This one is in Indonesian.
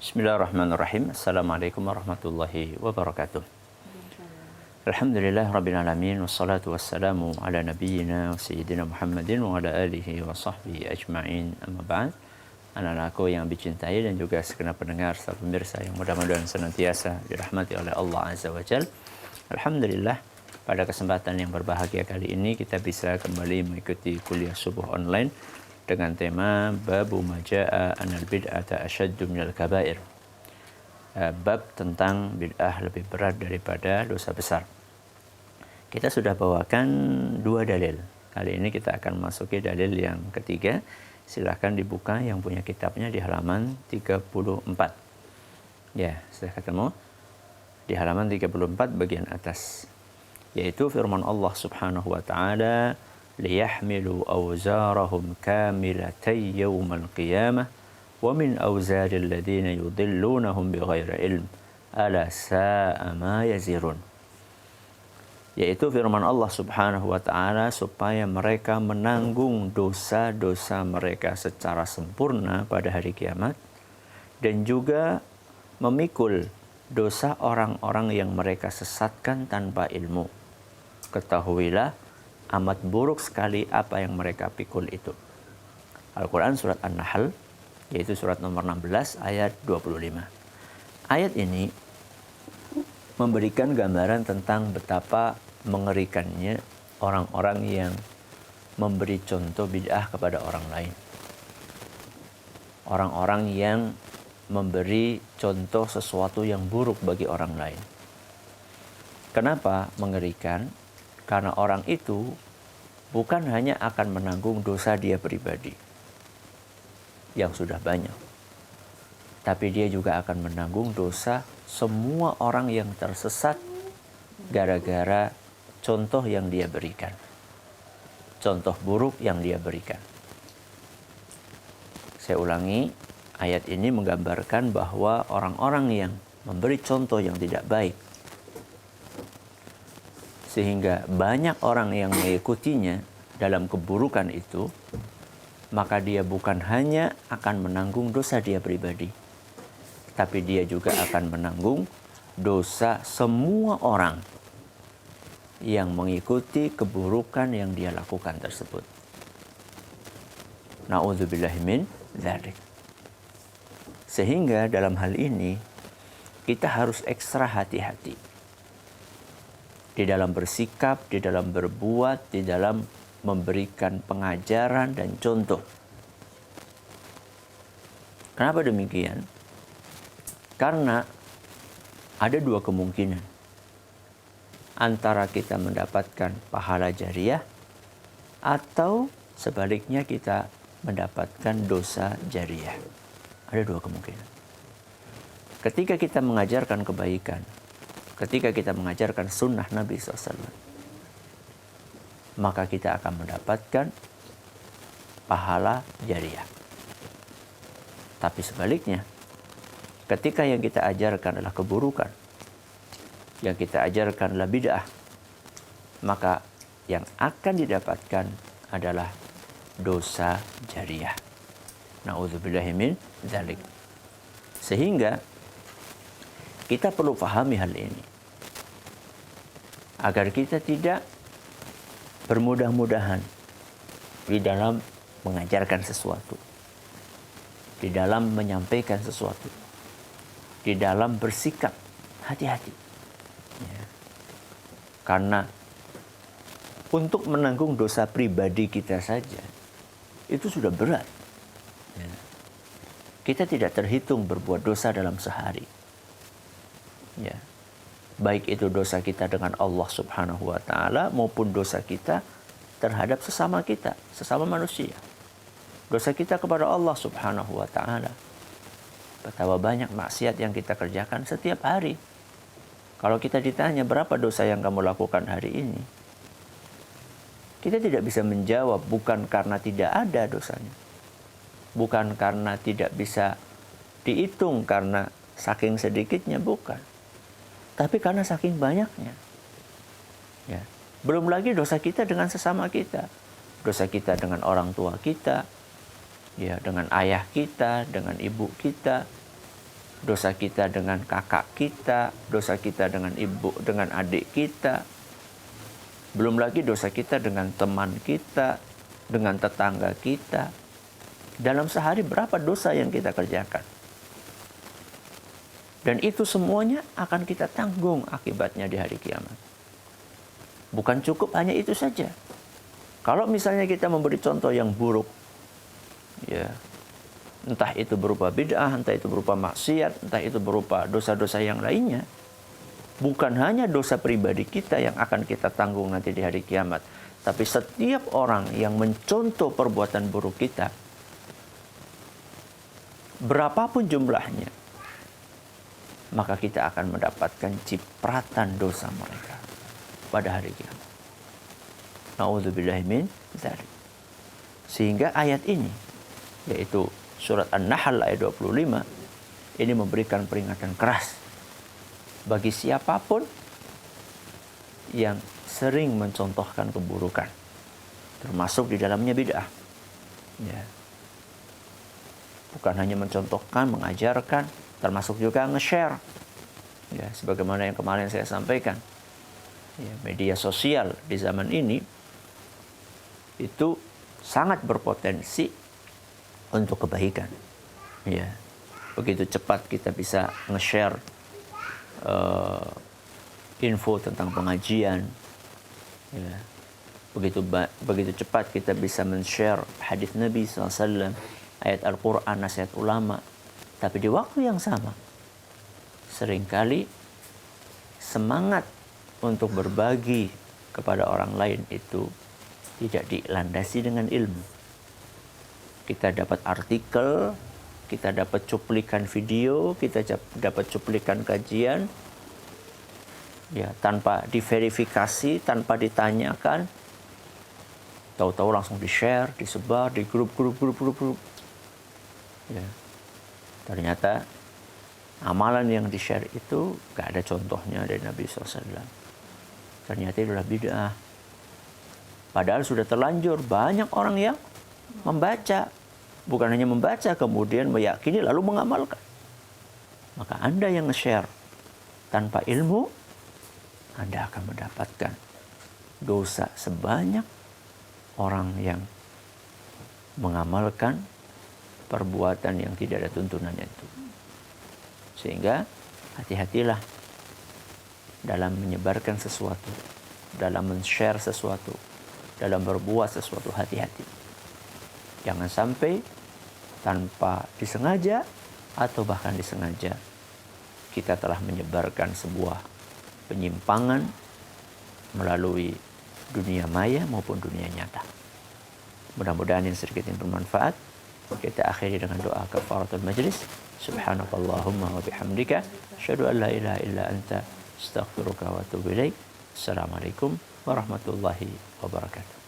Bismillahirrahmanirrahim. Assalamualaikum warahmatullahi wabarakatuh. Alhamdulillah Rabbil Alamin. Wassalatu wassalamu ala nabiyyina wa sayyidina Muhammadin wa ala alihi wa sahbihi ajma'in. Amma ba'd. Anak-anakku yang dicintai dan juga segenap pendengar serta pemirsa yang mudah-mudahan senantiasa dirahmati oleh Allah Azza wa Jalla. Alhamdulillah, pada kesempatan yang berbahagia kali ini kita bisa kembali mengikuti kuliah subuh online dengan tema Babu Maja'a Anal Bid'ata Asyaddu Minal Kabair. Bab tentang bid'ah lebih berat daripada dosa besar. Kita sudah bawakan 2 dalil. Kali ini kita akan masuki dalil yang ketiga. Silahkan dibuka yang punya kitabnya di halaman 34. Ya, sudah ketemu? Di halaman 34 bagian atas. Yaitu firman Allah Subhanahu wa taala, liyahmilu awzarahum kamilatan yawmal qiyamah wa min awzaril ladzina yudhillunahum bighairi ilm ala sa'a ma yazirun. Yaitu firman Allah Subhanahu wa taala supaya mereka menanggung dosa-dosa mereka secara sempurna pada hari kiamat dan juga memikul dosa orang-orang yang mereka sesatkan tanpa ilmu. Ketahuilah amat buruk sekali apa yang mereka pikul itu. Al-Quran surat An-Nahl, yaitu surat nomor 16 ayat 25. Ayat ini memberikan gambaran tentang betapa mengerikannya orang-orang yang memberi contoh bid'ah kepada orang lain. Orang-orang yang memberi contoh sesuatu yang buruk bagi orang lain. Kenapa mengerikan? Karena orang itu bukan hanya akan menanggung dosa dia pribadi yang sudah banyak, tapi dia juga akan menanggung dosa semua orang yang tersesat gara-gara contoh yang dia berikan, contoh buruk yang dia berikan. Saya ulangi, ayat ini menggambarkan bahwa orang-orang yang memberi contoh yang tidak baik sehingga banyak orang yang mengikutinya dalam keburukan itu, maka dia bukan hanya akan menanggung dosa dia pribadi, tapi dia juga akan menanggung dosa semua orang yang mengikuti keburukan yang dia lakukan tersebut. Na'udzubillahi min dzalik. Sehingga dalam hal ini kita harus ekstra hati-hati di dalam bersikap, di dalam berbuat, di dalam memberikan pengajaran dan contoh. Kenapa demikian? Karena ada 2 kemungkinan. Antara kita mendapatkan pahala jariah atau sebaliknya kita mendapatkan dosa jariah. Ada 2 kemungkinan. Ketika kita mengajarkan kebaikan, ketika kita mengajarkan sunnah Nabi SAW, maka kita akan mendapatkan pahala jariah. Tapi sebaliknya, ketika yang kita ajarkan adalah keburukan, yang kita ajarkan adalah bid'ah, maka yang akan didapatkan adalah dosa jariah. Na'udzubillahi min dzalik. Sehingga kita perlu pahami hal ini agar kita tidak bermudah-mudahan di dalam mengajarkan sesuatu, di dalam menyampaikan sesuatu, di dalam bersikap hati-hati. Ya. Karena untuk menanggung dosa pribadi kita saja itu sudah berat. Ya. Kita tidak terhitung berbuat dosa dalam sehari. Ya. Baik itu dosa kita dengan Allah Subhanahu wa taala maupun dosa kita terhadap sesama kita, sesama manusia. Dosa kita kepada Allah Subhanahu wa taala. Betapa banyak maksiat yang kita kerjakan setiap hari. Kalau kita ditanya berapa dosa yang kamu lakukan hari ini, kita tidak bisa menjawab bukan karena tidak ada dosanya. Bukan karena tidak bisa dihitung karena saking sedikitnya, bukan. Tapi karena saking banyaknya. Ya. Belum lagi dosa kita dengan sesama kita. Dosa kita dengan orang tua kita, ya, dengan ayah kita, dengan ibu kita, dosa kita dengan kakak kita, dosa kita dengan ibu, dengan adik kita. Belum lagi dosa kita dengan teman kita, dengan tetangga kita. Dalam sehari berapa dosa yang kita kerjakan? Dan itu semuanya akan kita tanggung akibatnya di hari kiamat. Bukan cukup hanya itu saja. Kalau misalnya kita memberi contoh yang buruk, ya, entah itu berupa bid'ah, entah itu berupa maksiat, entah itu berupa dosa-dosa yang lainnya, bukan hanya dosa pribadi kita yang akan kita tanggung nanti di hari kiamat, tapi setiap orang yang mencontoh perbuatan buruk kita, berapapun jumlahnya, maka kita akan mendapatkan cipratan dosa mereka pada hari kiamat. Na'udzubillahi min dzalik. Sehingga ayat ini, yaitu surat An-Nahl ayat 25, ini memberikan peringatan keras bagi siapapun yang sering mencontohkan keburukan, termasuk di dalamnya bid'ah. Ya. Bukan hanya mencontohkan, mengajarkan, termasuk juga nge-share. Ya, sebagaimana yang kemarin saya sampaikan. Ya, media sosial di zaman ini itu sangat berpotensi untuk kebaikan. Ya. Begitu cepat kita bisa nge-share info tentang pengajian. Ya. Begitu cepat kita bisa men-share hadis Nabi SAW, ayat Al-Quran, nasihat ulama. Tapi di waktu yang sama, seringkali semangat untuk berbagi kepada orang lain itu tidak dilandasi dengan ilmu. Kita dapat artikel, kita dapat cuplikan video, kita dapat cuplikan kajian, ya, tanpa diverifikasi, tanpa ditanyakan, tahu-tahu langsung di-share, disebar di grup. Ya. Ternyata amalan yang di-share itu gak ada contohnya dari Nabi SAW. Ternyata itulah bid'ah. Padahal sudah terlanjur banyak orang yang membaca. Bukan hanya membaca, kemudian meyakini lalu mengamalkan. Maka Anda yang nge-share tanpa ilmu, Anda akan mendapatkan dosa sebanyak orang yang mengamalkan perbuatan yang tidak ada tuntunannya itu. Sehingga hati-hatilah dalam menyebarkan sesuatu, dalam men-share sesuatu, dalam berbuat sesuatu, hati-hati. Jangan sampai tanpa disengaja atau bahkan disengaja kita telah menyebarkan sebuah penyimpangan melalui dunia maya maupun dunia nyata. Mudah-mudahan yang sedikit ini bermanfaat. Kita akhiri dengan doa kafaratul majlis. Subhanakallahumma wa bihamdika asyhadu an la ilaha illa anta astaghfiruka wa atubu ilaik. Assalamualaikum warahmatullahi wabarakatuh.